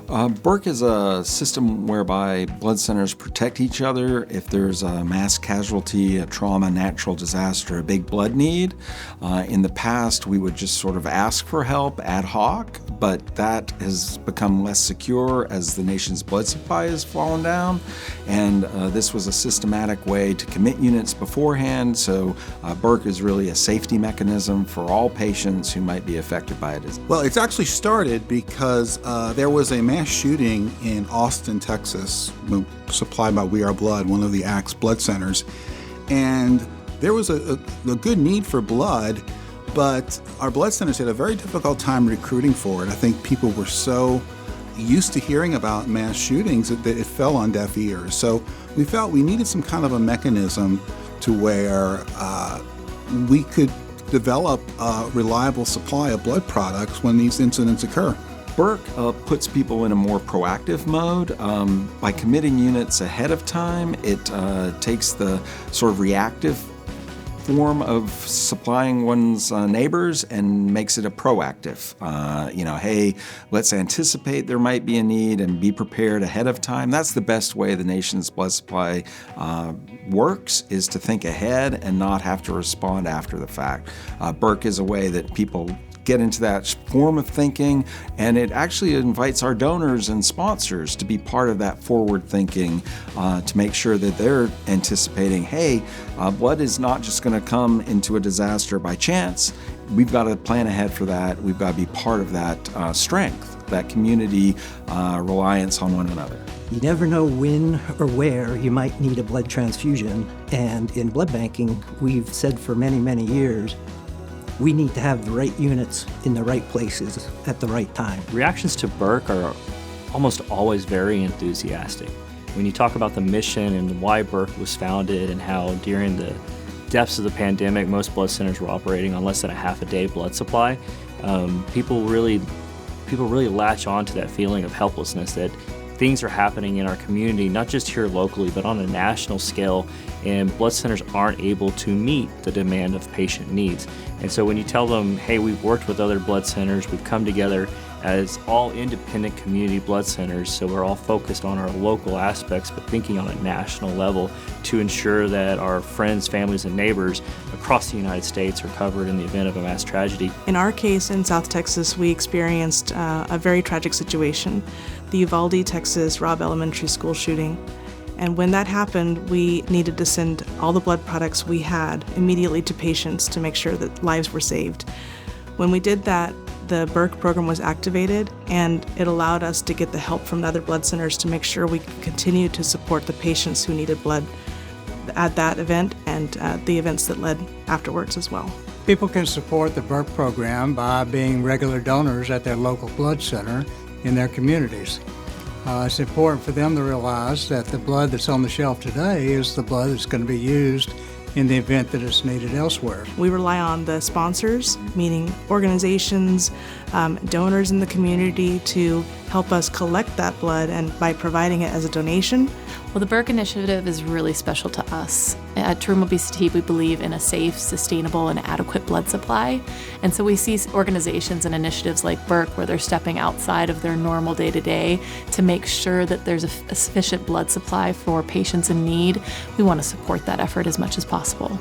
Burke is a system whereby blood centers protect each other if there's a mass casualty, a trauma, natural disaster, a big blood need. In the past, we would just sort of ask for help ad hoc, but that has become less secure as the nation's blood supply has fallen down. And this was a systematic way to commit units beforehand, so Burke is really a safety mechanism for all patients who might be affected by it. Well, it's actually started because there was a mass shooting in Austin, Texas, supplied by We Are Blood, one of the ACT's blood centers. And there was a good need for blood, but our blood centers had a very difficult time recruiting for it. I think people were so used to hearing about mass shootings that it fell on deaf ears. So we felt we needed some kind of a mechanism to where we could develop a reliable supply of blood products when these incidents occur. Burke puts people in a more proactive mode. By committing units ahead of time, it takes the sort of reactive form of supplying one's neighbors and makes it a proactive. Hey, let's anticipate there might be a need and be prepared ahead of time. That's the best way the nation's blood supply works, is to think ahead and not have to respond after the fact. Burke is a way that people get into that form of thinking, and it actually invites our donors and sponsors to be part of that forward thinking to make sure that they're anticipating, hey, blood is not just going to come into a disaster by chance. We've got to plan ahead for that. We've got to be part of that strength, that community reliance on one another. You never know when or where you might need a blood transfusion, and in blood banking, we've said for many, many years, we need to have the right units in the right places at the right time. Reactions to Burke are almost always very enthusiastic. When you talk about the mission and why Burke was founded and how during the depths of the pandemic, most blood centers were operating on less than a half a day blood supply, people really latch on to that feeling of helplessness that things are happening in our community, not just here locally, but on a national scale, and blood centers aren't able to meet the demand of patient needs. And so when you tell them, hey, we've worked with other blood centers, we've come together as all independent community blood centers, so we're all focused on our local aspects, but thinking on a national level to ensure that our friends, families, and neighbors across the United States are covered in the event of a mass tragedy. In our case in South Texas, we experienced a very tragic situation, the Uvalde, Texas Robb Elementary School shooting. And when that happened, we needed to send all the blood products we had immediately to patients to make sure that lives were saved. When we did that, the Burke program was activated, and it allowed us to get the help from the other blood centers to make sure we could continue to support the patients who needed blood at that event and the events that led afterwards as well. People can support the Burke program by being regular donors at their local blood center in their communities. It's important for them to realize that the blood that's on the shelf today is the blood that's going to be used in the event that it's needed elsewhere. We rely on the sponsors, meaning organizations, donors in the community, to help us collect that blood, and by providing it as a donation. Well, the Burke Initiative is really special to us. At True Obesity, we believe in a safe, sustainable, and adequate blood supply. And so we see organizations and initiatives like Burke where they're stepping outside of their normal day-to-day to make sure that there's a sufficient blood supply for patients in need. We want to support that effort as much as possible.